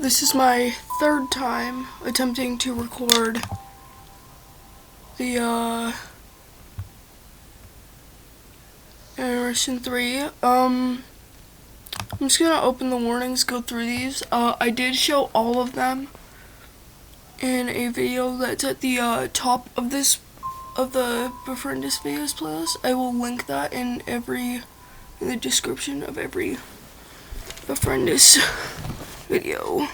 This is my third time attempting to record the intermission 3. I'm just gonna open the warnings, go through these. I did show all of them in a video that's at the top of the Befriendus videos playlist. I will link that in the description of every Befriendus video.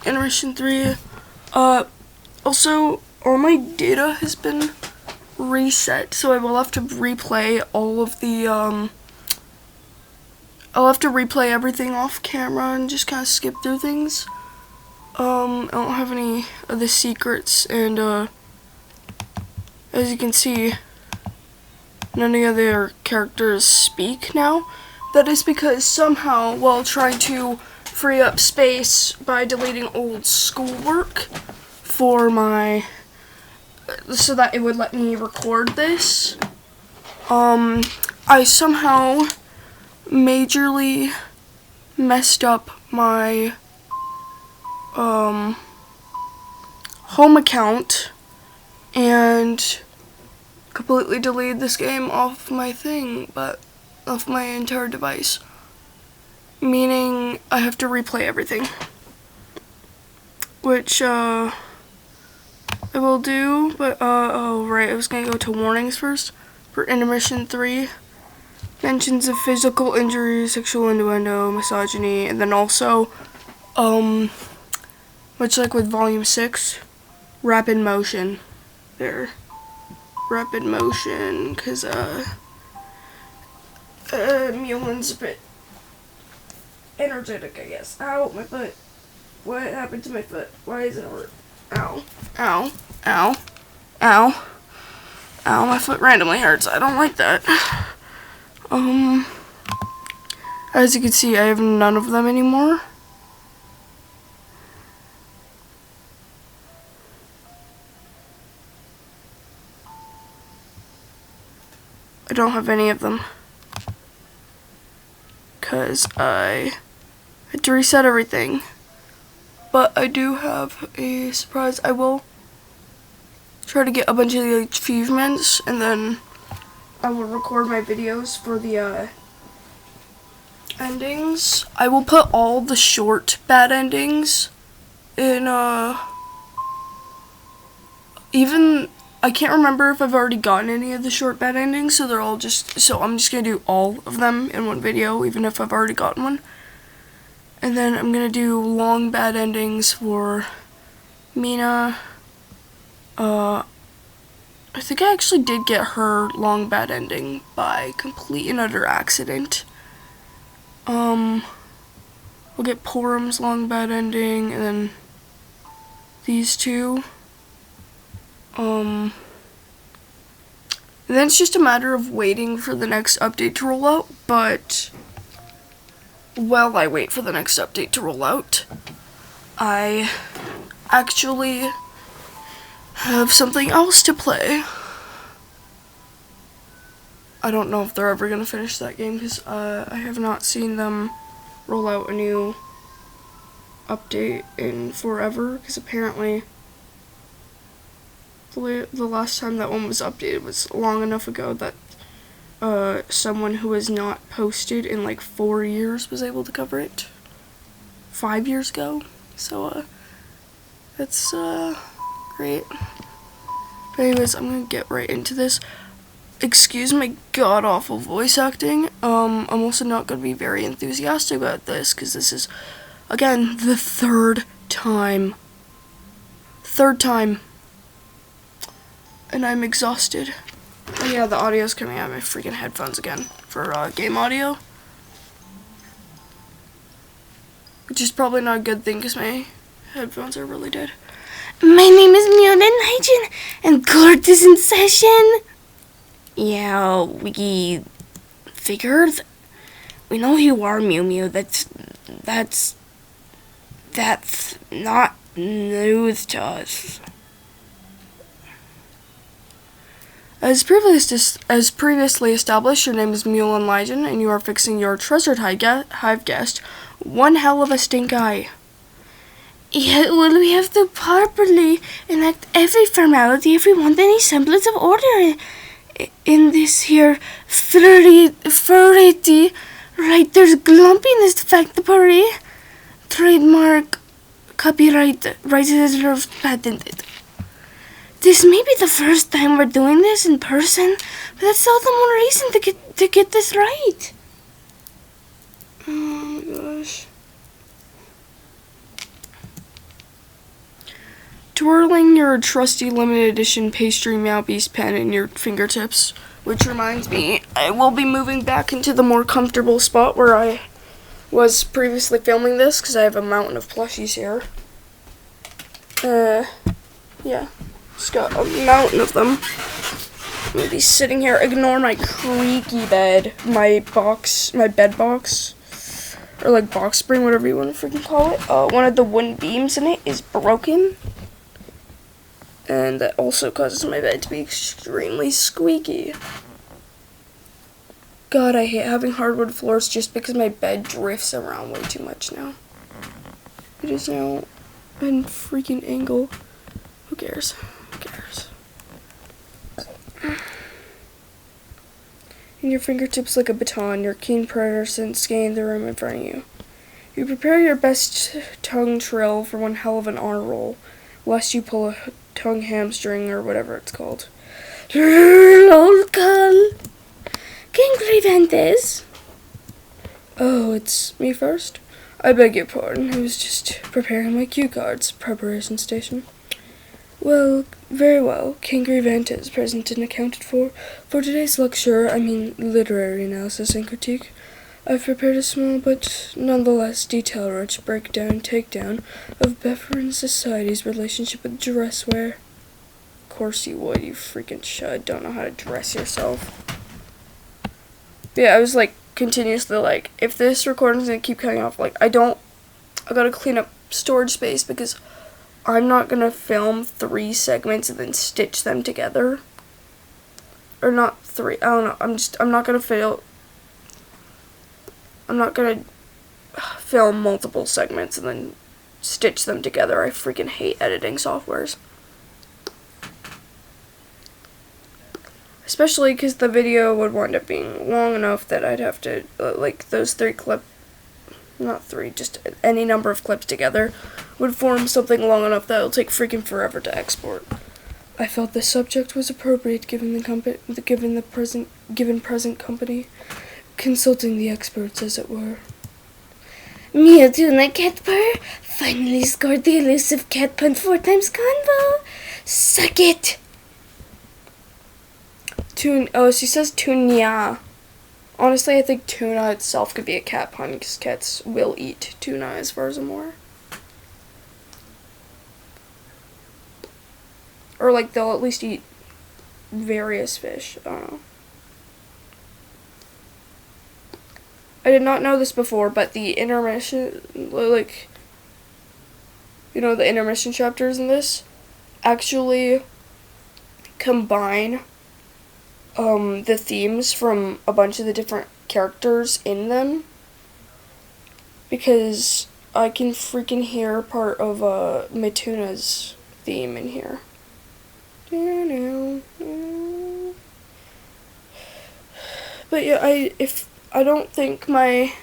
Intermission 3. Also, all my data has been reset, so I will have to replay all of the, I'll have to replay everything off camera and just kind of skip through things. I don't have any of the secrets, and, as you can see, none of the other characters speak now. That is because somehow, while trying to free up space by deleting old schoolwork for so that it would let me record this, I somehow majorly messed up my home account and completely deleted this game off my thing, but off my entire device, meaning I have to replay everything, which I will do. But oh right, I was gonna go to warnings first for intermission 3. Mentions of physical injury, sexual innuendo, misogyny, and then also much like with volume 6, rapid motion there. Rapid motion, because Mulan's a bit energetic, I guess. Ow, my foot. What happened to my foot? Why is it hurt? Ow. Ow. Ow. Ow. Ow, my foot randomly hurts. I don't like that. As you can see, I have none of them anymore. I don't have any of them, because I had to reset everything. But I do have a surprise. I will try to get a bunch of the achievements, and then I will record my videos for the endings. I will put all the short bad endings in even I can't remember if I've already gotten any of the short bad endings, so they're all so I'm just gonna do all of them in one video, even if I've already gotten one. And then I'm gonna do long bad endings for Mina. I think I actually did get her long bad ending by complete and utter accident. We'll get Porum's long bad ending, and then these two. And then it's just a matter of waiting for the next update to roll out, but while I wait for the next update to roll out, I actually have something else to play. I don't know if they're ever going to finish that game, because I have not seen them roll out a new update in forever, because apparently the last time that one was updated was long enough ago that someone who has not posted in like 4 years was able to cover it 5 years ago. So that's great. But anyways, I'm gonna get right into this. Excuse my god awful voice acting. I'm also not gonna be very enthusiastic about this, because this is, again, the third time, and I'm exhausted. Oh yeah, the audio's coming out of my freaking headphones again for game audio, which is probably not a good thing, because my headphones are really dead. My name is Mulan and court is in session. Yeah, we figured. We know you are Mew Mew. That's not news to us. As previously established, your name is Mulan, and you are fixing your treasured hive guest, One hell of a stink eye. Yeah, well, we have to properly enact every formality if we want any semblance of order in this here variety. Right, there's glumpiness factory. Trademark, copyright, rights reserved, patented. This may be the first time we're doing this in person, but that's all the more reason to get this right. Oh my gosh. Twirling your trusty limited edition pastry Malbeast pen in your fingertips, which reminds me, I will be moving back into the more comfortable spot where I was previously filming this, because I have a mountain of plushies here. Yeah, just got a mountain of them. I'm gonna be sitting here, ignore my creaky bed, my bed box, or like box spring, whatever you want to freaking call it. One of the wooden beams in it is broken. And that also causes my bed to be extremely squeaky. God, I hate having hardwood floors just because my bed drifts around way too much now. It is now in freaking angle. Who cares? Who cares? In your fingertips like a baton, your keen presence scanning the room in front of you. You prepare your best tongue trill for one hell of an honor roll, lest you pull a tongue hamstring or whatever it's called. Roll call. King Befriendus. Oh, it's me first? I beg your pardon. I was just preparing my cue cards. Preparation station. Well, very well. King Befriendus present and accounted for. For today's lecture, literary analysis and critique, I've prepared a small but nonetheless detail-rich breakdown and takedown of Befriendus Society's relationship with dresswear. Of course you would, you freaking should. Don't know how to dress yourself. Yeah, I was continuously if this recording's gonna keep cutting off, I gotta clean up storage space because I'm not gonna film 3 segments and then stitch them together. Or not 3, I don't know, I'm not gonna film multiple segments and then stitch them together. I freaking hate editing softwares. Especially because the video would wind up being long enough that I'd have to, those 3 not 3, just any number of clips together would form something long enough that it'll take freaking forever to export. I felt the subject was appropriate given the present company, consulting the experts as it were. Mewtwo Cat Purr finally scored the elusive cat punt 4 times combo. Suck it! She says tuna. Honestly, I think tuna itself could be a cat pun because cats will eat tuna as far as I'm aware. Or they'll at least eat various fish. I don't know. I did not know this before, but the intermission, the intermission chapters in this actually combine the themes from a bunch of the different characters in them, because I can freaking hear part of Mituna's theme in here. But yeah, I don't think my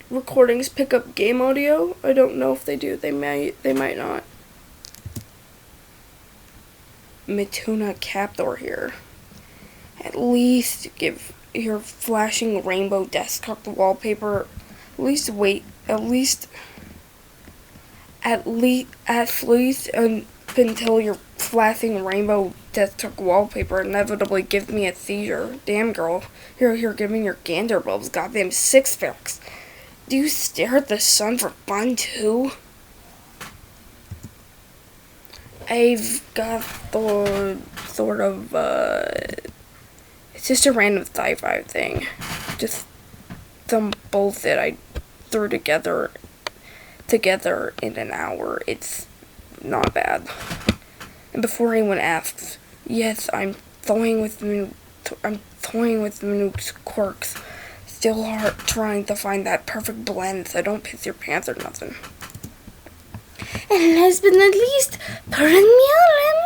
recordings pick up game audio. I don't know if they do. They might not. Mituna Captor here. At least give your flashing rainbow desktop wallpaper until your flashing rainbow desktop wallpaper inevitably give me a seizure. Damn girl, here giving your gander bulbs goddamn 6-packs. Do you stare at the sun for fun too? I've got sort of it's just a random sci-fi thing. Just some bullshit I threw together in an hour. It's not bad. And before anyone asks, yes, I'm toying with Minute's quirks. still trying to find that perfect blend that don't piss your pants or nothing. And last but not least, Permian.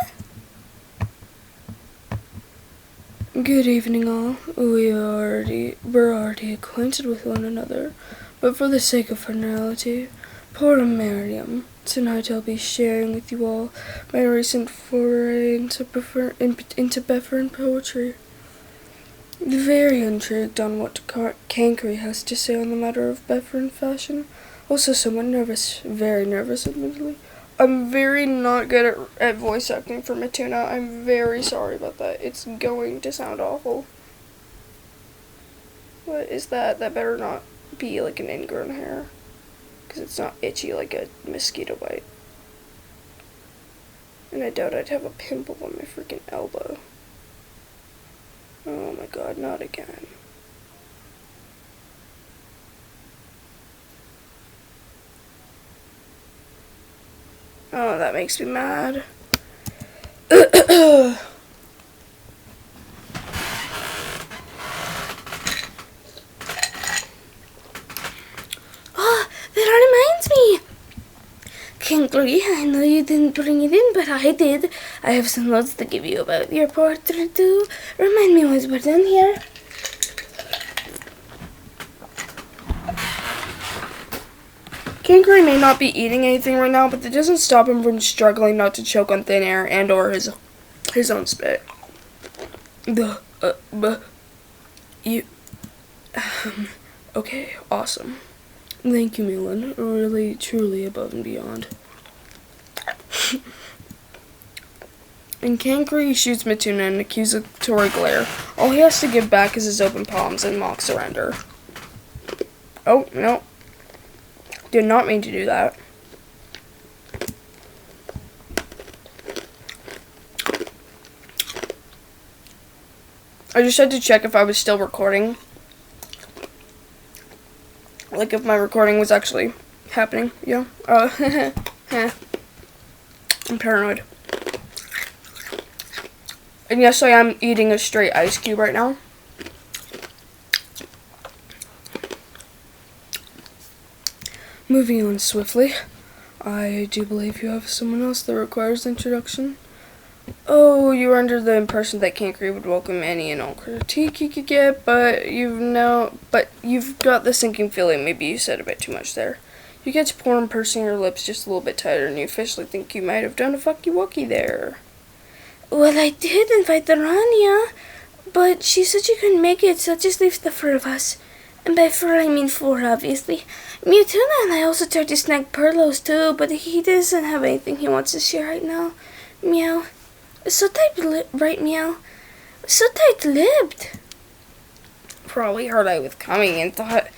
Good evening, all. We're already acquainted with one another, but for the sake of finality, poor Miriam. Tonight I'll be sharing with you all my recent foray into Befriend poetry. Very intrigued on what Cankry has to say on the matter of Befriend fashion. Also somewhat nervous, very nervous admittedly. I'm very not good at voice acting for Matuna. I'm very sorry about that. It's going to sound awful. What is that? That better not be like an ingrown hair. Because it's not itchy like a mosquito bite. And I doubt I'd have a pimple on my freaking elbow. Oh my god, not again. Oh, that makes me mad. Oh, that reminds me. Kinkly, I know you didn't bring it in, but I did. I have some notes to give you about your portrait too. Remind me once we're done here. Cankry may not be eating anything right now, but that doesn't stop him from struggling not to choke on thin air and or his own spit. Okay, awesome. Thank you, Milan. Really, truly above and beyond. And Cankry shoots Matuna an accusatory glare. All he has to give back is his open palms and mock surrender. Oh, no. Did not mean to do that. I just had to check if I was still recording. Like if my recording was actually happening, you know? I'm paranoid. And yes, I am eating a straight ice cube right now. Moving on swiftly, I do believe you have someone else that requires introduction. Oh, you were under the impression that Cankry would welcome any and all critique he could get, but you've got the sinking feeling maybe you said a bit too much there. You get to pour and pursing your lips just a little bit tighter, and you officially think you might have done a fucky-wucky there. Well, I did invite the Rania, but she said she couldn't make it, so it just leaves the four of us. And by four, I mean four, obviously. Mewtuna and I also tried to snag Perlos too, but he doesn't have anything he wants to share right now. Meow. So right, Meow? So tight-lipped. Probably heard I was coming and thought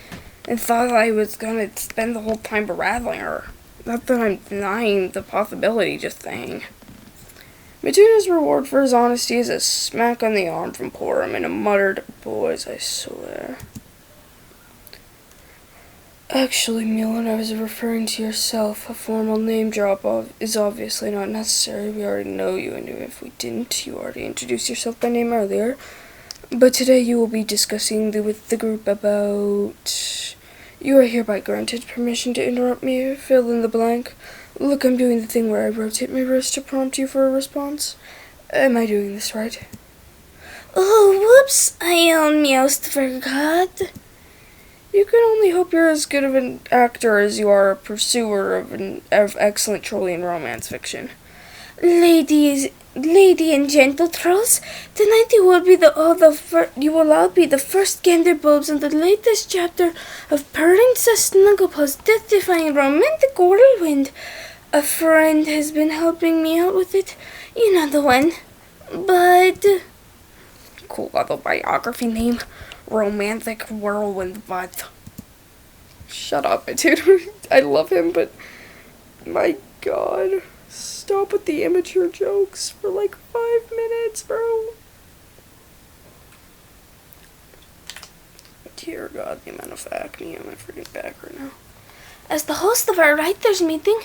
I was gonna spend the whole time berattling her. Not that I'm denying the possibility, just saying. Matuna's reward for his honesty is a smack on the arm from Porum and a muttered, "Boys, I swear." Actually, Milan, I was referring to yourself. A formal name drop is obviously not necessary. We already know you, and if we didn't, you already introduced yourself by name earlier. But today you will be discussing with the group about... You are hereby granted permission to interrupt me. Fill in the blank. Look, I'm doing the thing where I rotate my wrist to prompt you for a response. Am I doing this right? Oh, whoops. I almost forgot. You can only hope you're as good of an actor as you are a pursuer of excellent Trollian romance fiction. Lady and gentle trolls, tonight you will all be the first Genderbulbs in the latest chapter of Princess Snugglepaw's death-defying romantic whirlwind. A friend has been helping me out with it. You know the one. But... Cool autobiography name. Romantic whirlwind, but... Shut up, dude. I love him, but... My god. Stop with the immature jokes for like 5 minutes, bro. Dear god, the amount of acne on my freaking back right now. As the host of our writers' meeting,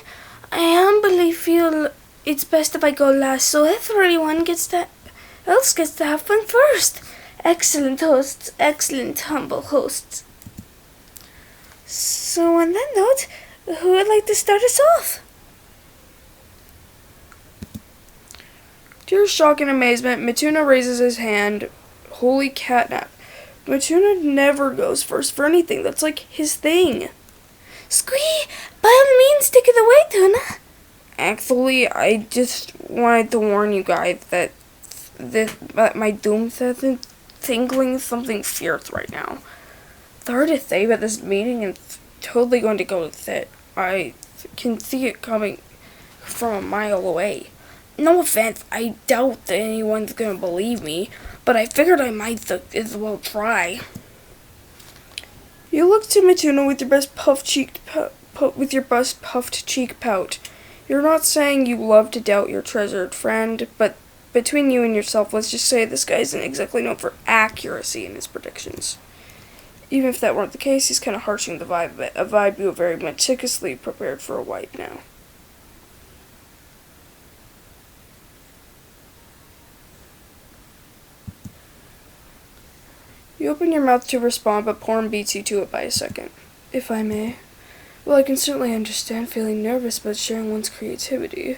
I humbly feel it's best if I go last, so everyone else gets to have fun first. Excellent hosts, excellent humble hosts. So on that note, who would like to start us off? To your shock and amazement, Matuna raises his hand. Holy catnap. Matuna never goes first for anything. That's like his thing. Squee, by all means, take it away, Tuna. Actually, I just wanted to warn you guys that my doom sentence tingling something fierce right now. It's hard to say, but this meeting is totally going to go with it. I can see it coming from a mile away. No offense, I doubt that anyone's gonna believe me, but I figured I might as well try. You look to Matuna with your best puffed cheek pout. You're not saying you love to doubt your treasured friend, but between you and yourself, let's just say this guy isn't exactly known for accuracy in his predictions. Even if that weren't the case, he's kind of harshing the vibe, a vibe you have very meticulously prepared for a wipe now. You open your mouth to respond, but Porn beats you to it by a second. If I may. Well, I can certainly understand feeling nervous about sharing one's creativity.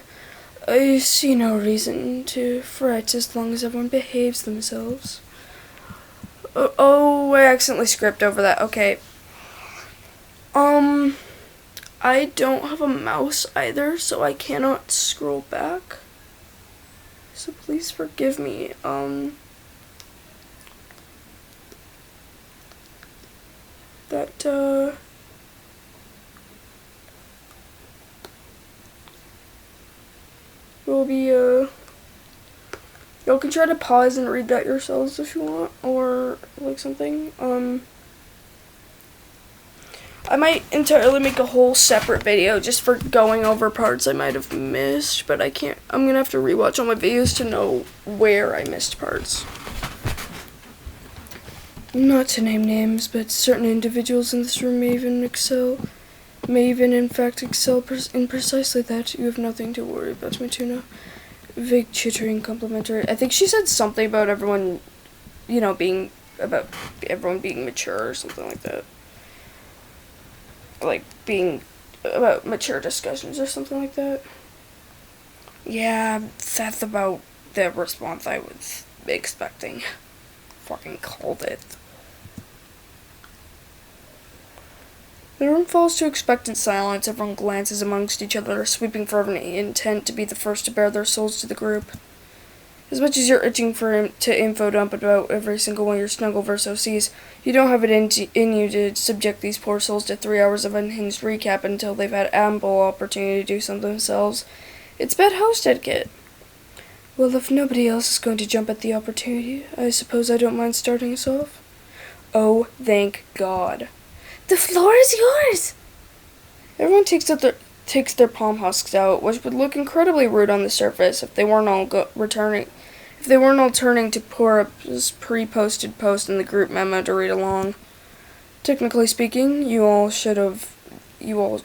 I see no reason to fret as long as everyone behaves themselves. Oh, I accidentally script over that. Okay. I don't have a mouse either, so I cannot scroll back. So please forgive me. Will be, y'all can try to pause and read that yourselves if you want, or, like, something. I might entirely make a whole separate video just for going over parts I might have missed, but I can't, I'm gonna have to rewatch all my videos to know where I missed parts. Not to name names, but certain individuals in this room may even in fact excel in precisely that. You have nothing to worry about, Matuna. Vague chittering complimentary. I think she said something about everyone, being mature or something like that. Like, being about mature discussions or something like that. Yeah, that's about the response I was expecting. Fucking called it. The room falls to expectant silence. Everyone glances amongst each other, sweeping fervent intent to be the first to bear their souls to the group. As much as you're itching to info dump about every single one of your Snuggleverse OCs, you don't have it in you to subject these poor souls to 3 hours of unhinged recap until they've had ample opportunity to do something themselves. It's bad host etiquette. Well, if nobody else is going to jump at the opportunity, I suppose I don't mind starting us off. Oh, thank God. The floor is yours! Everyone takes their palm husks out, which would look incredibly rude on the surface if they weren't all turning to pour up this pre-posted post in the group memo to read along. Technically speaking, you all should have read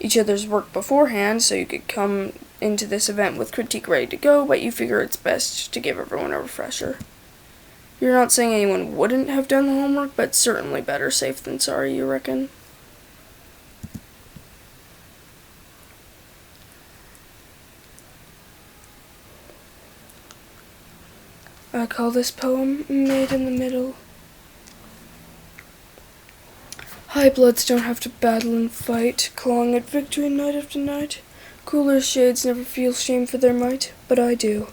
each other's work beforehand, so you could come into this event with critique ready to go, but you figure it's best to give everyone a refresher. You're not saying anyone wouldn't have done the homework, but certainly better safe than sorry, you reckon? I call this poem Made in the Middle. High bloods don't have to battle and fight, clawing at victory night after night. Cooler shades never feel shame for their might, but I do.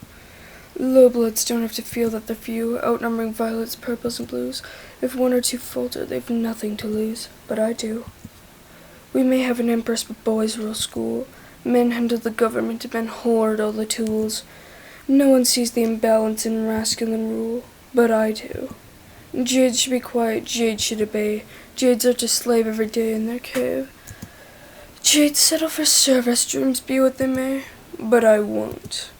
Low bloods don't have to feel that they're few, outnumbering violets, purples, and blues. If one or two falter, they've nothing to lose, but I do. We may have an empress, but boys rule school. Men handle the government, and men hoard all the tools. No one sees the imbalance in masculine rule, but I do. Jades should be quiet, jades should obey. Jades are to slave every day in their cave. Jades settle for service, dreams be what they may, but I won't.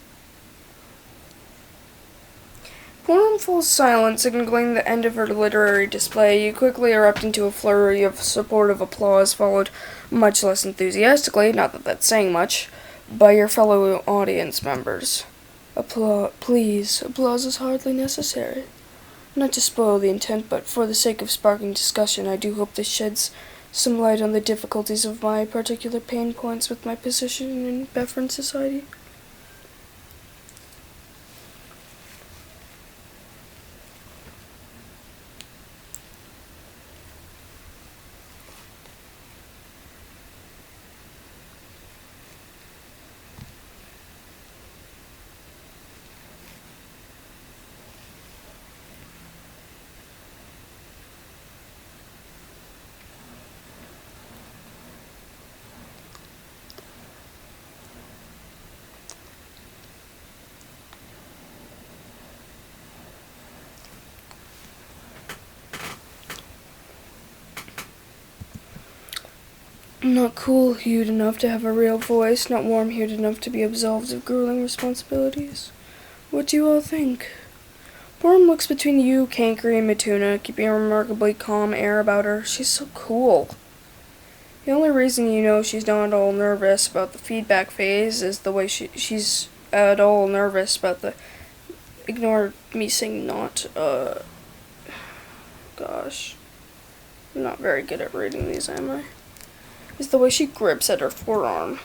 Porum falls silent, signaling the end of her literary display. You quickly erupt into a flurry of supportive applause, followed, much less enthusiastically, not that that's saying much, by your fellow audience members. Please, applause is hardly necessary. Not to spoil the intent, but for the sake of sparking discussion, I do hope this sheds some light on the difficulties of my particular pain points with my position in Befriendus society. Not cool-hued enough to have a real voice, not warm-hued enough to be absolved of grueling responsibilities. What do you all think? Borum looks between you, Cankry, and Matuna, keeping a remarkably calm air about her. She's so cool. The only reason you know she's not all nervous about the feedback phase is the way she's at all nervous about the... Ignore me saying not, Gosh. I'm not very good at reading these, am I? Is the way she grips at her forearm.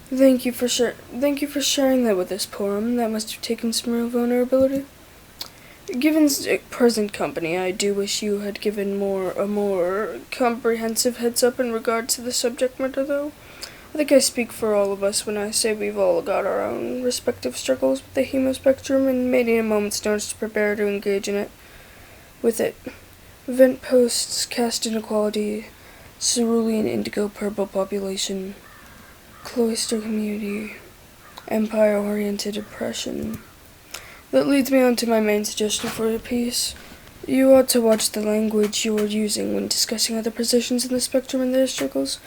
Thank you for sharing that with us, Porum. That must have taken some real vulnerability. Given present company, I do wish you had given a more comprehensive heads up in regard to the subject matter, though. I think I speak for all of us when I say we've all got our own respective struggles with the hemospectrum and made it a moment's notice to prepare to engage in it. With it. Event posts, caste inequality, cerulean indigo purple population, cloister community, empire-oriented oppression. That leads me on to my main suggestion for the piece. You ought to watch the language you are using when discussing other positions in the spectrum and their struggles,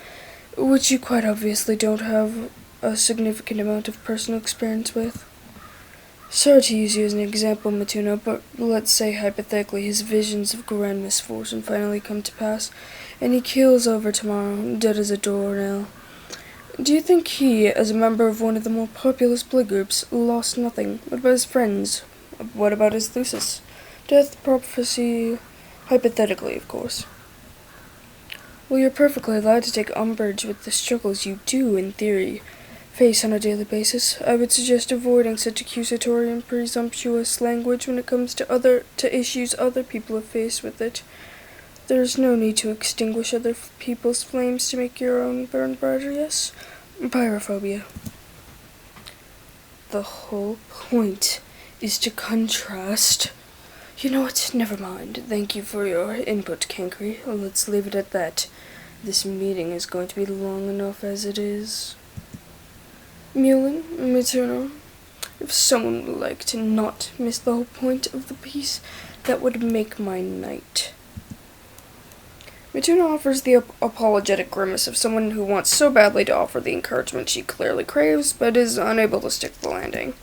which you quite obviously don't have a significant amount of personal experience with. Sorry to use you as an example, Matuna, but let's say hypothetically his visions of grand misfortune finally come to pass, and he keels over tomorrow, dead as a doornail. Do you think he, as a member of one of the more populous blood groups, lost nothing? What about his friends? What about his Lucis? Death, prophecy, hypothetically, of course. Well, you're perfectly allowed to take umbrage with the struggles you do, in theory, face on a daily basis. I would suggest avoiding such accusatory and presumptuous language when it comes to issues other people have faced with it. There's no need to extinguish other people's flames to make your own burn brighter, yes? Pyrophobia. The whole point is to contrast. You know what? Never mind. Thank you for your input, Cankry. Let's leave it at that. This meeting is going to be long enough as it is. Mulin, Matuna, if someone would like to not miss the whole point of the piece, that would make my night. Matuna offers the apologetic grimace of someone who wants so badly to offer the encouragement she clearly craves, but is unable to stick the landing.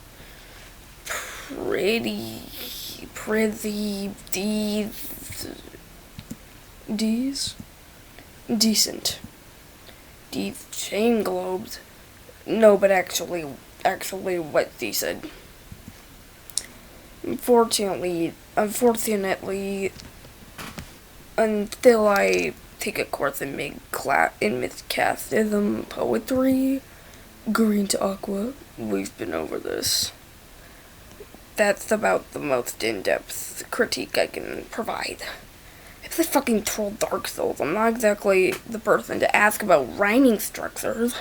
Decent. Shame globed. No, but actually what he said. Unfortunately, until I take a course in mythcastism, poetry, green to aqua, we've been over this. That's about the most in-depth critique I can provide. I play fucking Troll Dark Souls. I'm not exactly the person to ask about rhyming structures.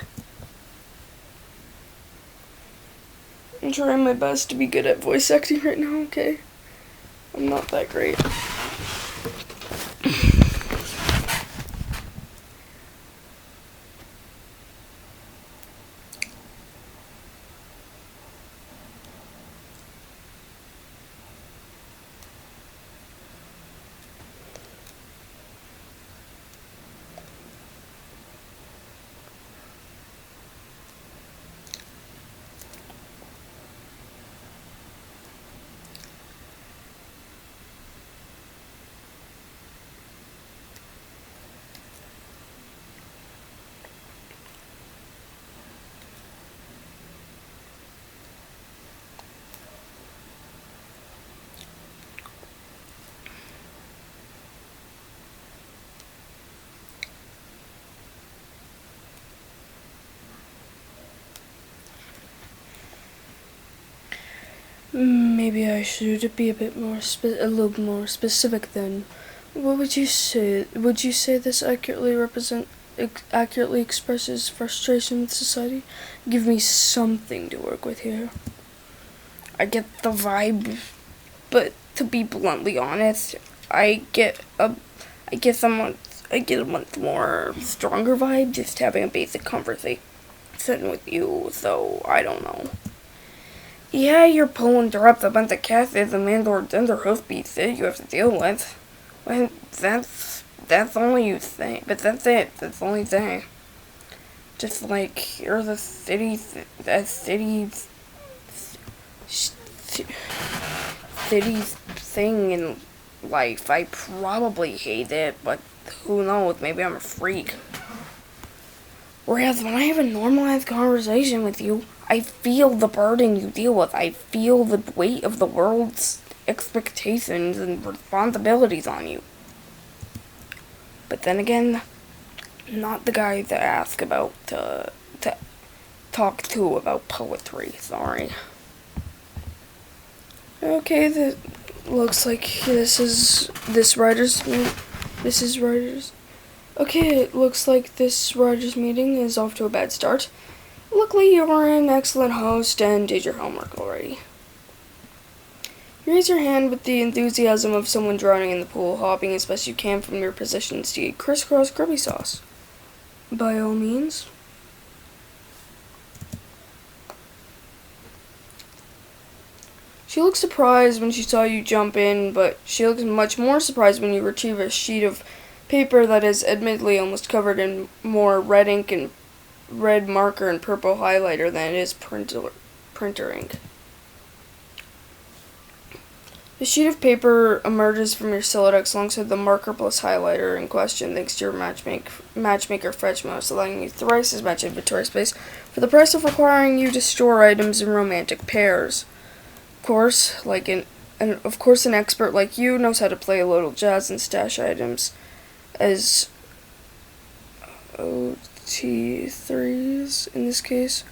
I'm trying my best to be good at voice acting right now, okay? I'm not that great. Maybe I should be a little more specific then. What would you say? Would you say this accurately expresses frustration with society? Give me something to work with here. I get the vibe, but to be bluntly honest, I get a month more stronger vibe just having a basic conversation with you. So I don't know. Yeah, you're pulling through up a bunch of cases and landlords and their hoofbeats that you have to deal with. Well, that's only you think, but that's it. That's the only thing. Just like you're the city's thing in life. I probably hate it, but who knows? Maybe I'm a freak. Whereas when I have a normalized conversation with you, I feel the burden you deal with. I feel the weight of the world's expectations and responsibilities on you. But then again, not the guy to ask about, to talk to about poetry, sorry. Okay, that looks like this writer's. Okay, it looks like this writer's meeting is off to a bad start. Luckily, you are an excellent host and did your homework already. You raise your hand with the enthusiasm of someone drowning in the pool, hopping as best you can from your positions to eat crisscross grubby sauce. By all means. She looks surprised when she saw you jump in, but she looks much more surprised when you retrieve a sheet of paper that is admittedly almost covered in more red ink and red marker and purple highlighter than it is printer ink. The sheet of paper emerges from your Silodex alongside the marker plus highlighter in question thanks to your matchmaker fetch mouse, allowing you thrice as much inventory space for the price of requiring you to store items in romantic pairs. Of course, an expert like you knows how to play a little jazz and stash items as OT3s in this case.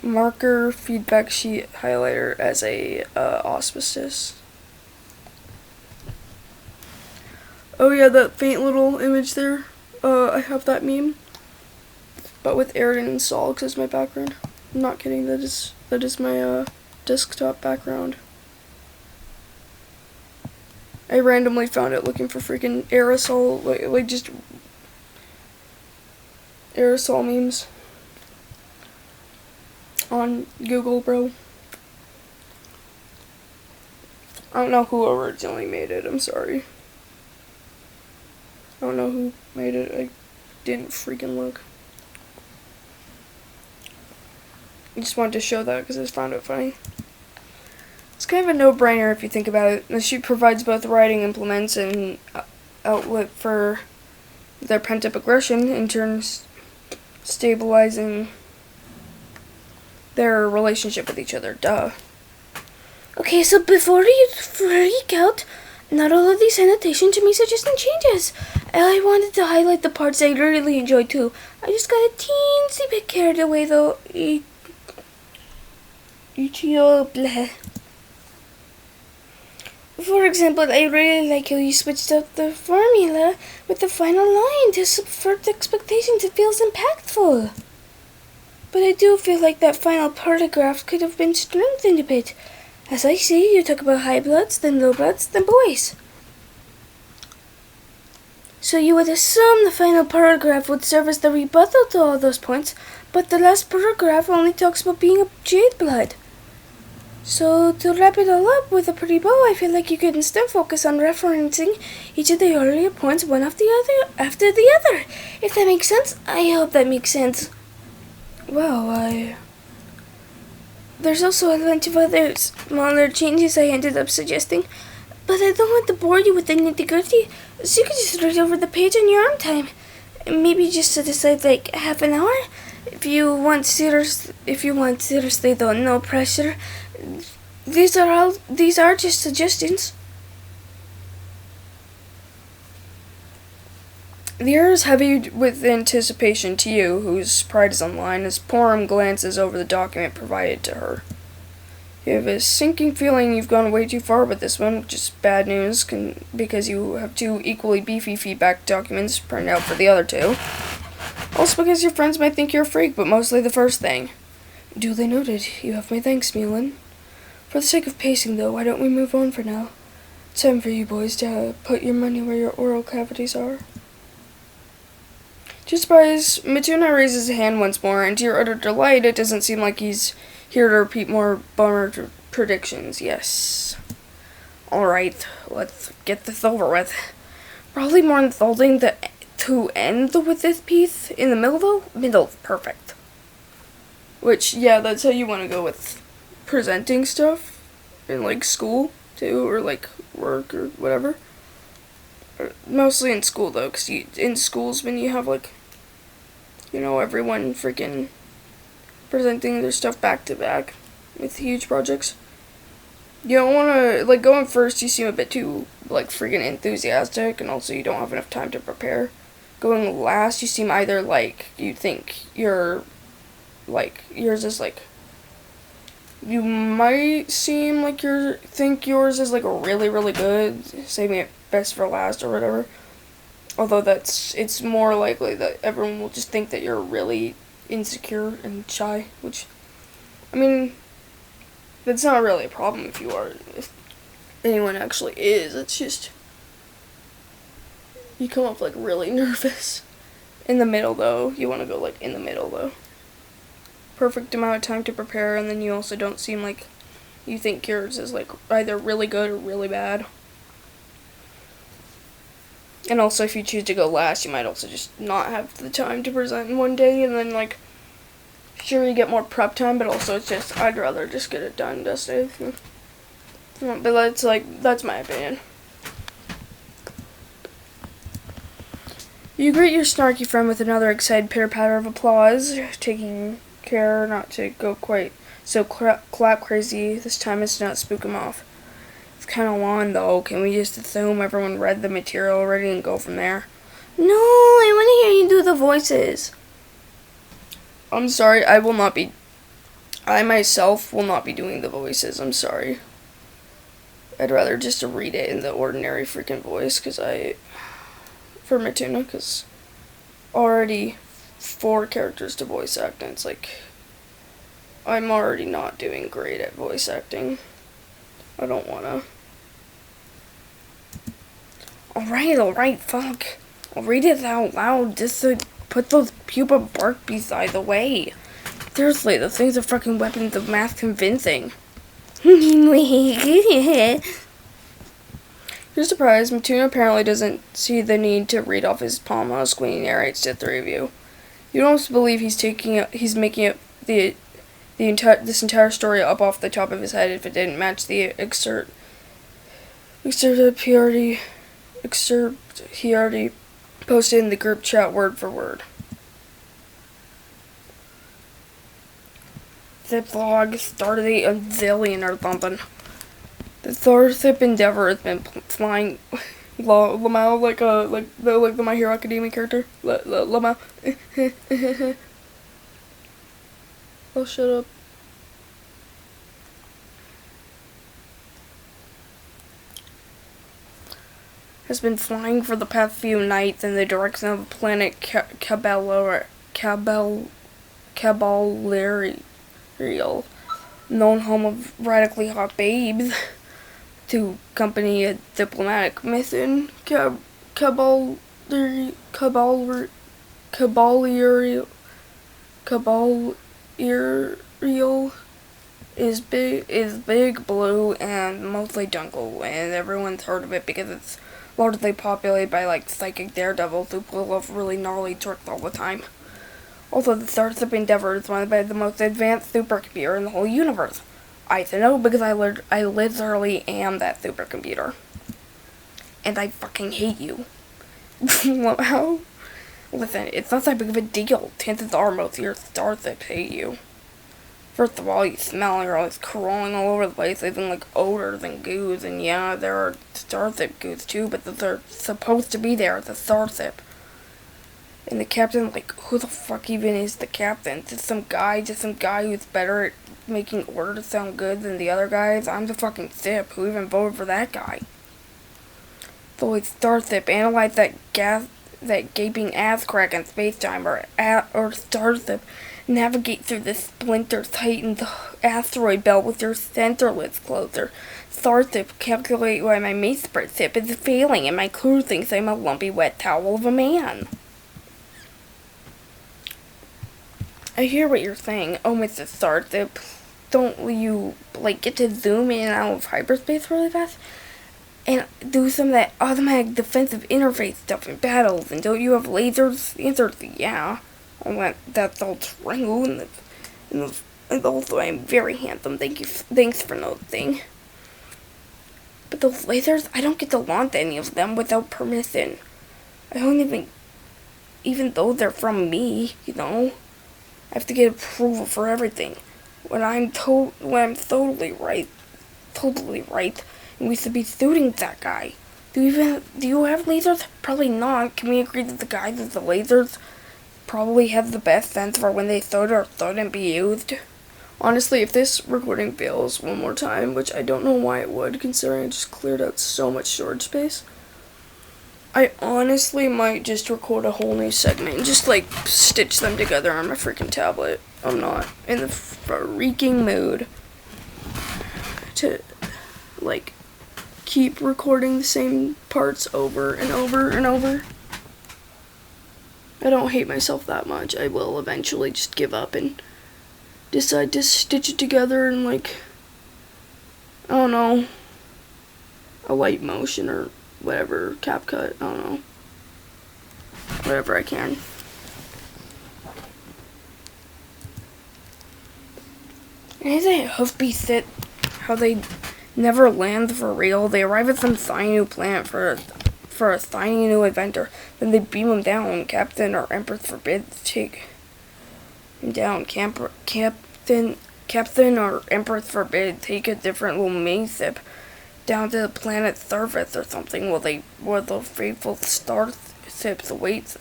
Marker, feedback sheet, highlighter as a auspices. Oh yeah, that faint little image there. I have that meme, but with Aaron and Saul as my background. I'm not kidding. That is my desktop background. I randomly found it looking for freaking aerosol, like just aerosol memes on Google, bro. I don't know who originally made it. I'm sorry. I don't know who made it. I didn't freaking look. I just wanted to show that because I just found it funny. It's kind of a no-brainer if you think about it. The sheet provides both writing implements and outlet for their pent-up aggression, in turn stabilizing their relationship with each other. Duh. Okay, so before you freak out, not all of these annotations to me suggesting changes. I wanted to highlight the parts I really enjoyed too. I just got a teensy bit carried away though. Bleh. For example, I really like how you switched up the formula with the final line to subvert expectations. It feels impactful. But I do feel like that final paragraph could have been strengthened a bit. As I see, you talk about high bloods, then low bloods, then boys. So you would assume the final paragraph would serve as the rebuttal to all those points, but the last paragraph only talks about being a jade blood. So to wrap it all up with a pretty bow, I feel like you could instead focus on referencing each of the earlier points one after the other. If that makes sense, I hope that makes sense. Well, There's also a bunch of other smaller changes I ended up suggesting, but I don't want to bore you with the nitty-gritty, so you can just read over the page on your own time. Maybe just set aside like half an hour. If you want seriously though, no pressure. These are just suggestions. the air is heavy with anticipation to you, whose pride is on the line, as Porum glances over the document provided to her. You have a sinking feeling you've gone way too far with this one, which is bad news, because you have 2 equally beefy feedback documents printed out for the other 2. Also because your friends might think you're a freak, but mostly the first thing. Duly noted. You have my thanks, Mulan. For the sake of pacing, though, why don't we move on for now? Time for you boys to put your money where your oral cavities are. To your surprise, Matuna raises a hand once more, and to your utter delight, it doesn't seem like he's here to repeat more bummer predictions. Yes. Alright, let's get this over with. Probably more insulting to end with this piece in the middle, though. Middle's perfect. Which, yeah, that's how you want to go with presenting stuff in, like, school, too, or, like, work or whatever. Mostly in school, though, because in schools, when you have, like, you know, everyone freaking presenting their stuff back to back with huge projects. You don't want to, like, going first, you seem a bit too, like, freaking enthusiastic, and also you don't have enough time to prepare. Going last, you seem either, like, you think you're, like, yours is, like, you might seem like think yours is, like, really, really good, saving it best for last or whatever. Although it's more likely that everyone will just think that you're really insecure and shy, which, I mean, that's not really a problem if anyone actually is. It's just, you come off, like, really nervous. In the middle, though, you want to go, like, in the middle, though. Perfect amount of time to prepare, and then you also don't seem like you think yours is, like, either really good or really bad. And also, if you choose to go last, you might also just not have the time to present in one day, and then, like, sure, you get more prep time, but also it's just, I'd rather just get it done, dusted. But that's my opinion. You greet your snarky friend with another excited pitter-patter of applause, taking care not to go quite so clap crazy this time as to not spook him off. It's kind of long, though. Can we just assume everyone read the material already and go from there? No, I want to hear you do the voices. I'm sorry, I myself will not be doing the voices, I'm sorry. I'd rather just read it in the ordinary freaking voice, for Matuna, because already 4 characters to voice act, and it's like, I'm already not doing great at voice acting. I don't wanna. Alright, fuck. I'll read it out loud just to put those pupa bark beside the way. Seriously, those things are fucking weapons of mass convincing. You're surprised. Matuna apparently doesn't see the need to read off his palm husk when he narrates to 3 of you. You almost believe he's making it this entire story up off the top of his head if it didn't match the excerpt he already posted in the group chat word for word. The blog started a zillion or something. The Thorthip Endeavor has been flying Lamau like the My Hero Academia character. Lamau. Oh, shut up. Has been flying for the past few nights in the direction of the planet Caballerial, known home of radically hot babes, to accompany a diplomatic mission. Caballerial is big, blue, and mostly jungle, and everyone's heard of it because it's largely populated by, like, psychic daredevils who pull off really gnarly tricks all the time. Also, the Starship Endeavor is one of the most advanced supercomputer in the whole universe. I know because I literally am that supercomputer. And I fucking hate you. How? Listen, it's not that big of a deal. Chances are most of your Starships hate you. First of all, you smell, you're always crawling all over the place, leaving like odors and goos, and yeah, there are Starship goos too, but they're supposed to be there. It's a Starship. And the captain, like, who the fuck even is the captain? Just some guy who's better at making orders sound good than the other guys? I'm the fucking sip. Who even voted for that guy? So like Starship, analyze that gaping ass crack in space-time, or Starship, navigate through the splinter tightened asteroid belt with your sensor lids closer. Starship, calculate why my mace spread ship is failing and my crew thinks I'm a lumpy wet towel of a man. I hear what you're saying. Oh, Mr. Starship, don't you, like, get to zoom in and out of hyperspace really fast? And do some of that automatic defensive interface stuff in battles, and don't you have lasers? The answer is yeah. That's all true, and also I'm very handsome, thanks for noticing. But those lasers, I don't get to launch any of them without permission. I don't even though they're from me, you know. I have to get approval for everything. When I'm totally right, and we should be shooting that guy. Do you have lasers? Probably not. Can we agree that the guy with the lasers probably has the best sense for when they shouldn't be used? Honestly, if this recording fails one more time, which I don't know why it would, considering I just cleared out so much storage space, I honestly might just record a whole new segment and just, like, stitch them together on my freaking tablet. I'm not in the freaking mood to, like, keep recording the same parts over and over and over. I don't hate myself that much. I will eventually just give up and decide to stitch it together in, like, I don't know, a light motion or whatever, CapCut, I don't know. Whatever I can. And isn't it hoofbeat sit how they never land for real? They arrive at some tiny new planet for a tiny new adventure, then they beam him down. Captain or Empress forbid to take him down. Captain or Empress forbid take a different little main ship down to the planet's surface or something, where the faithful starships awaits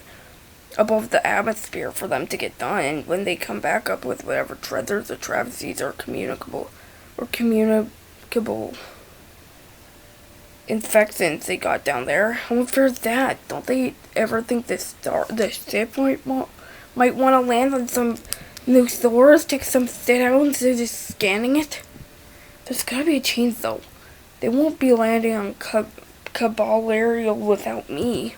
above the atmosphere for them to get done, and when they come back up with whatever treasures or travesties are communicable infections they got down there. How fair is that? Don't they ever think the ship might want to land on some new stores, take some shit out instead of just scanning it? There's gotta be a change though. They won't be landing on Caballerial without me.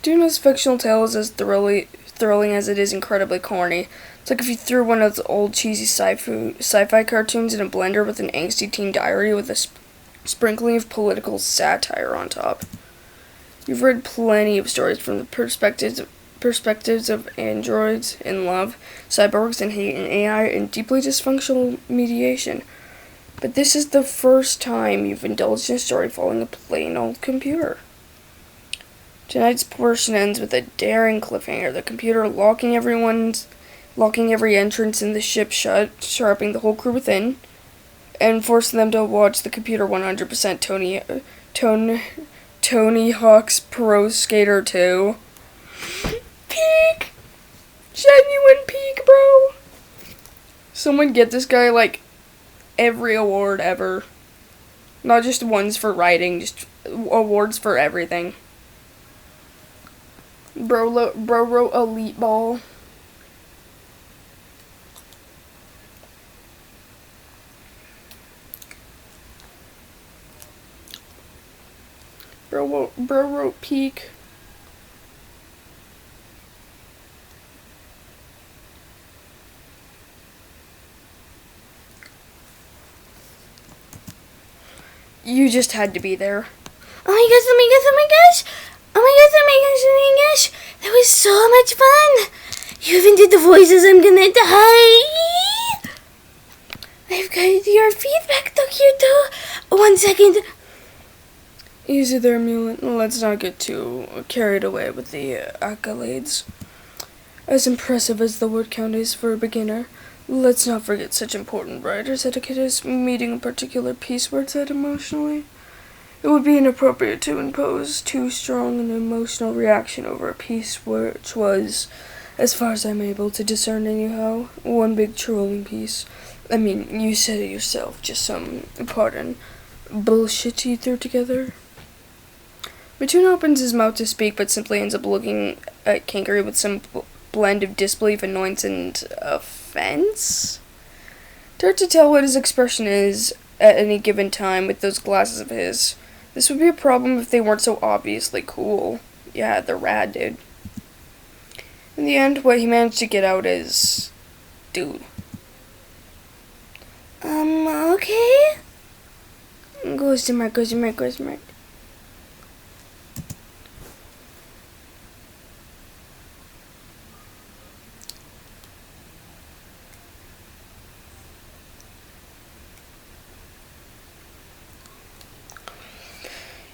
Duna's fictional tale is as thrilling as it is incredibly corny. It's like if you threw one of those old cheesy sci-fi cartoons in a blender with an angsty teen diary with a sprinkling of political satire on top. You've read plenty of stories from the perspectives of androids in love, cyborgs in hate, and AI in deeply dysfunctional mediation. But this is the first time you've indulged in a story following a plain old computer. Tonight's portion ends with a daring cliffhanger, the computer locking every entrance in the ship shut, sharpening the whole crew within, and forcing them to watch the computer 100% Tony Hawk's Pro Skater 2. Peak! Genuine peak, bro! Someone get this guy, like, every award ever. Not just ones for writing, just awards for everything. Bro wrote Elite Ball. Bro wrote Peak. You just had to be there. Oh my gosh, oh my gosh, oh my gosh! Oh my gosh, oh my gosh, oh my gosh! That was so much fun! You even did the voices, I'm gonna die! I've got your feedback, Tokyo. 1 second. Easy there, Mulant. Let's not get too carried away with the accolades. As impressive as the word count is for a beginner, let's not forget such important writer's etiquette as meeting a particular piece where it's at emotionally. It would be inappropriate to impose too strong an emotional reaction over a piece which was, as far as I'm able to discern anyhow, one big trolling piece. I mean, you said it yourself, just some, pardon, bullshit you threw together. Matuna opens his mouth to speak, but simply ends up looking at Kangaroo with some blend of disbelief, annoyance, and offense. It's hard to tell what his expression is at any given time with those glasses of his. This would be a problem if they weren't so obviously cool. Yeah, they're rad, dude. In the end, what he managed to get out is, dude. Okay? Question mark.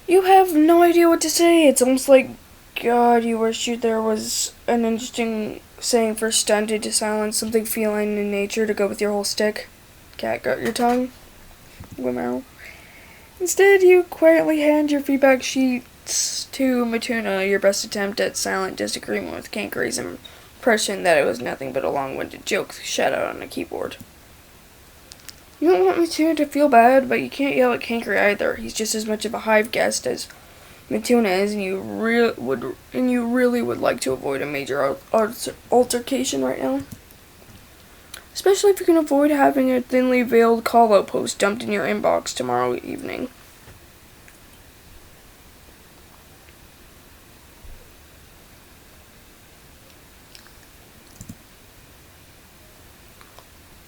You have no idea what to say. It's almost like, God, you wish there was an interesting saying for stunted to silence, something feline in nature to go with your whole stick. Cat got your tongue. Wow. Instead, you quietly hand your feedback sheets to Matuna, your best attempt at silent disagreement with Kangary's impression that it was nothing but a long-winded joke shut out on a keyboard. You don't want Matuna to feel bad, but you can't yell at Kankary either. He's just as much of a hive guest as Matuna is, and you really would like to avoid a major altercation right now. Especially if you can avoid having a thinly veiled call-out post dumped in your inbox tomorrow evening.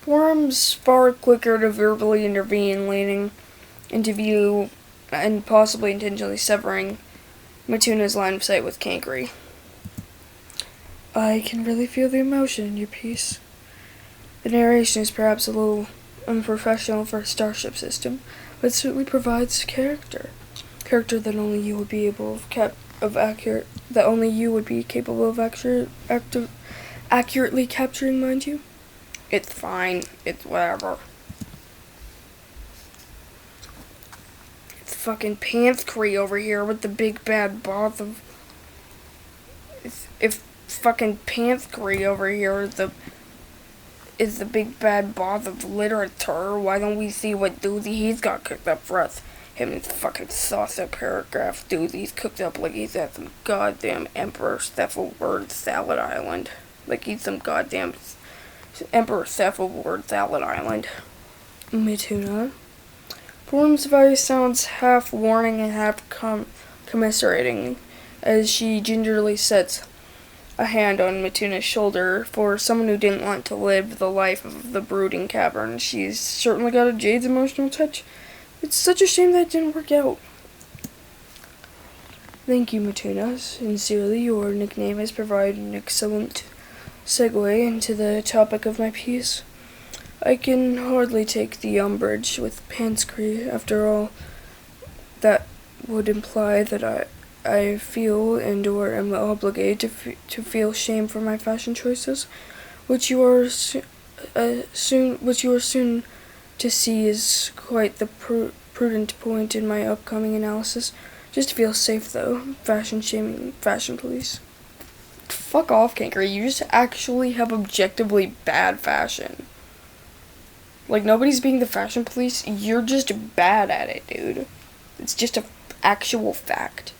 Worm's far quicker to verbally intervene, leaning into view and possibly intentionally severing Matuna's line of sight with Kankary. I can really feel the emotion in your piece. The narration is perhaps a little unprofessional for a starship system, but it certainly provides character. Character that only you would be able that only you would be capable of accurately capturing, mind you. It's fine. It's whatever. It's fucking Panthry over here with the big bad boss of. If fucking Panthry over here is the big bad boss of literature, why don't we see what doozy he's got cooked up for us? Him and his fucking saucer paragraph doozy's cooked up like he's at some goddamn Emperor Cephalword Salad Island. Like he's some goddamn Emperor Cephalword Salad Island. Matuna. Form's voice sounds half warning and half commiserating as she gingerly sets a hand on Matuna's shoulder. For someone who didn't want to live the life of the brooding cavern, she's certainly got a Jade's emotional touch. It's such a shame that it didn't work out. Thank you, Matuna. Sincerely, your nickname has provided an excellent segue into the topic of my piece. I can hardly take the umbrage with Panskry. After all, that would imply that I feel and or am obligated to feel shame for my fashion choices, which you are soon to see is quite the prudent point in my upcoming analysis. Just to feel safe, though. Fashion shaming, fashion police. Fuck off, Kankary. You just actually have objectively bad fashion. Like, nobody's being the fashion police. You're just bad at it, dude. It's just a actual fact.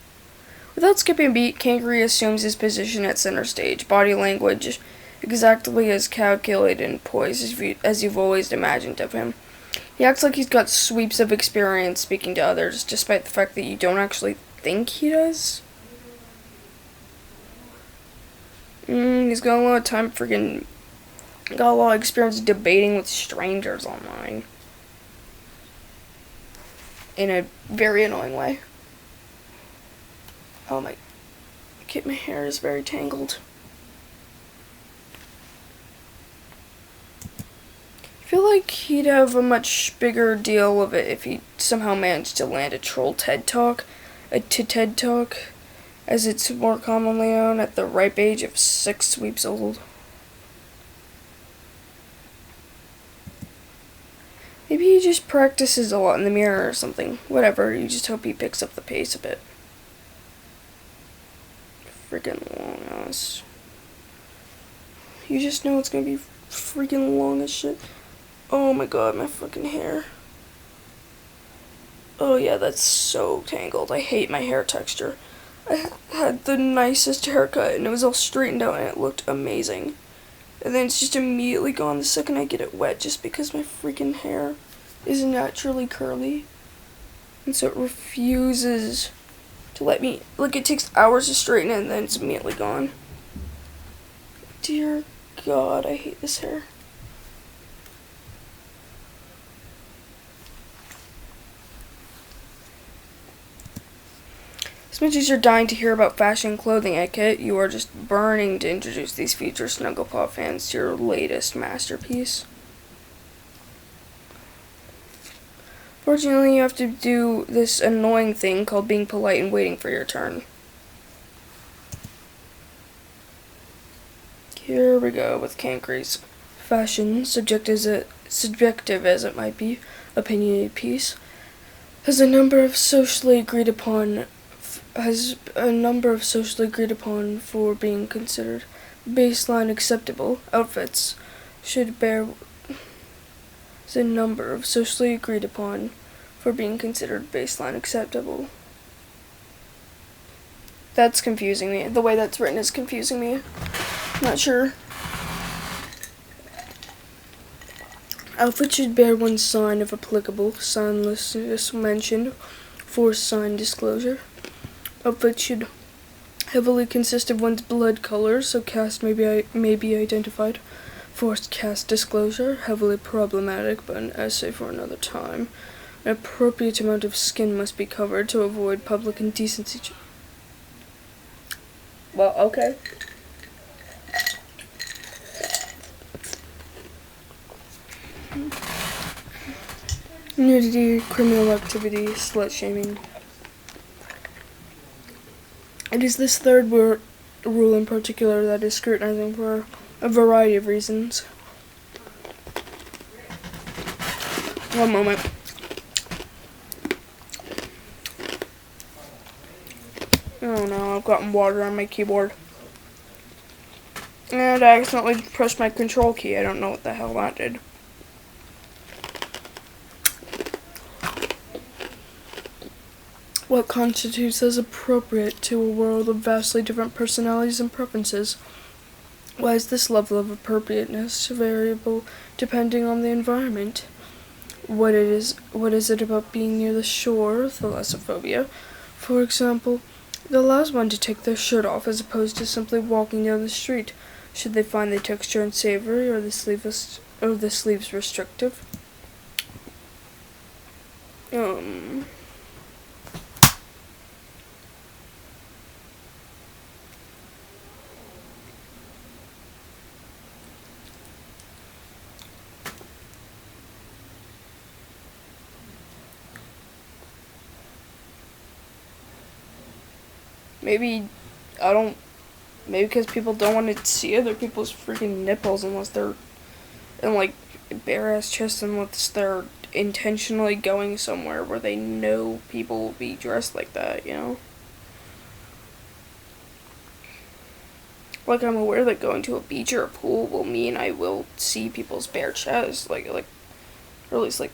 Without skipping a beat, Kankary assumes his position at center stage. Body language exactly as calculated and poised as you've always imagined of him. He acts like he's got sweeps of experience speaking to others, despite the fact that you don't actually think he does. He's got a lot of time got a lot of experience debating with strangers online. In a very annoying way. Oh my hair is very tangled. I feel like he'd have a much bigger deal of it if he somehow managed to land a troll TED Talk, as it's more commonly known, at the ripe age of 6 weeks old. Maybe he just practices a lot in the mirror or something. Whatever, you just hope he picks up the pace a bit. Freaking long ass. You just know it's gonna be freaking long as shit. Oh my god, my fucking hair. Oh yeah, that's so tangled. I hate my hair texture. I had the nicest haircut and it was all straightened out and it looked amazing. And then it's just immediately gone the second I get it wet just because my freaking hair is naturally curly. And so it refuses to let me, like, it takes hours to straighten it and then it's immediately gone. Dear God, I hate this hair. As much as you're dying to hear about fashion clothing etiquette, you are just burning to introduce these future Snugglepop fans to your latest masterpiece. Fortunately, you have to do this annoying thing called being polite and waiting for your turn. Here we go with Cankry's fashion, subjective as it might be, opinionated piece, has a number of socially agreed upon for being considered baseline acceptable outfits should bear a number of socially agreed upon for being considered baseline acceptable. That's confusing me. The way that's written is confusing me. Not sure. Outfit should bear one sign if applicable, signlessness mentioned for sign disclosure. Outfit should heavily consist of one's blood color, so caste may be identified. Forced caste disclosure, heavily problematic, but an essay for another time. An appropriate amount of skin must be covered to avoid public indecency. Well, okay. Nudity, criminal activity, slut shaming. It is this third rule in particular that is scrutinizing for a variety of reasons. One moment. Oh no, I've gotten water on my keyboard. And I accidentally pressed my control key. I don't know what the hell that did. What constitutes as appropriate to a world of vastly different personalities and preferences? Why is this level of appropriateness variable depending on the environment? What is it about being near the shore, thalassophobia, for example, that allows one to take their shirt off as opposed to simply walking down the street? Should they find the texture unsavory or the sleeves restrictive? Maybe because people don't want to see other people's freaking nipples unless they're in, like, bare ass chests, unless they're intentionally going somewhere where they know people will be dressed like that, you know? Like, I'm aware that going to a beach or a pool will mean I will see people's bare chests, like, or at least, like,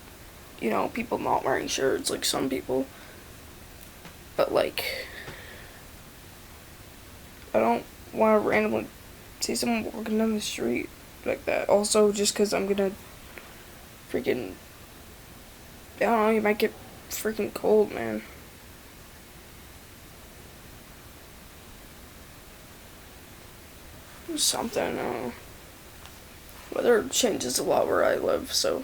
you know, people not wearing shirts, like some people. But, like, I don't want to randomly see someone walking down the street like that. Also, just because I'm gonna freaking, I don't know, you might get freaking cold, man. Something, I don't know. Weather changes a lot where I live, so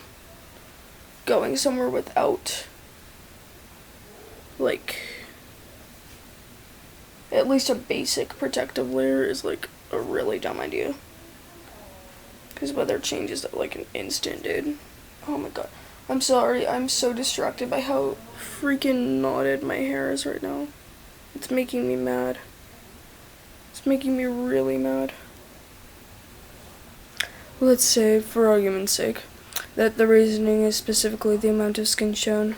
going somewhere without, like, at least a basic protective layer is, like, a really dumb idea. Because weather changes at, like, an instant, dude. Oh my god. I'm sorry, I'm so distracted by how freaking knotted my hair is right now. It's making me mad. It's making me really mad. Let's say, for argument's sake, that the reasoning is specifically the amount of skin shown.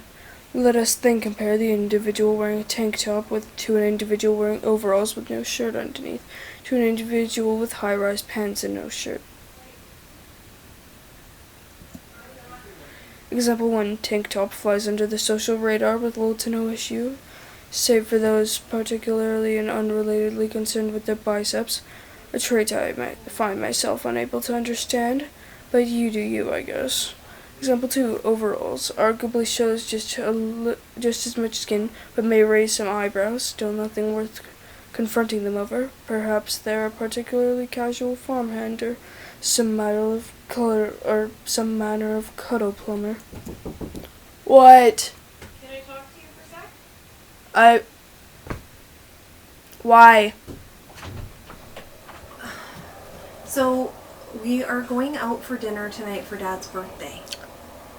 Let us then compare the individual wearing a tank top to an individual wearing overalls with no shirt underneath, to an individual with high-rise pants and no shirt. Example 1. Tank top flies under the social radar with little to no issue, save for those particularly and unrelatedly concerned with their biceps, a trait I might find myself unable to understand, but you do you, I guess. Example 2. Overalls arguably shows just as much skin, but may raise some eyebrows, still nothing worth confronting them over. Perhaps they're a particularly casual farmhand or some manner of cuddle plumber. What? Can I talk to you for a sec? Why? So, we are going out for dinner tonight for Dad's birthday.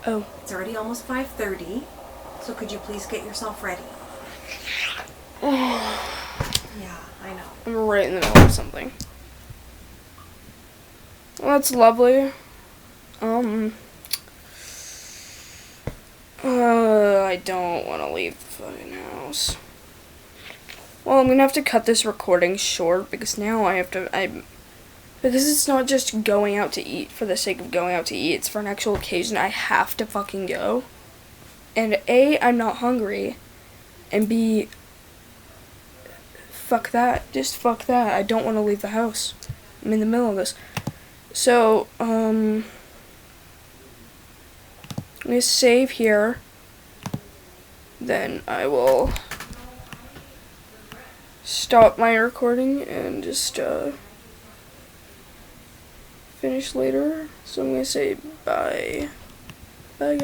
Oh. It's already almost 5:30, so could you please get yourself ready? Yeah, I know. I'm right in the middle of something. Well, that's lovely. I don't want to leave the fucking house. Well, I'm gonna have to cut this recording short because now because it's not just going out to eat for the sake of going out to eat, it's for an actual occasion. I have to fucking go. And A, I'm not hungry, and B, fuck that. Just fuck that. I don't want to leave the house. I'm in the middle of this. So, I'm gonna save here. Then I will stop my recording and just, finish later. So I'm gonna say bye. Bye, guys.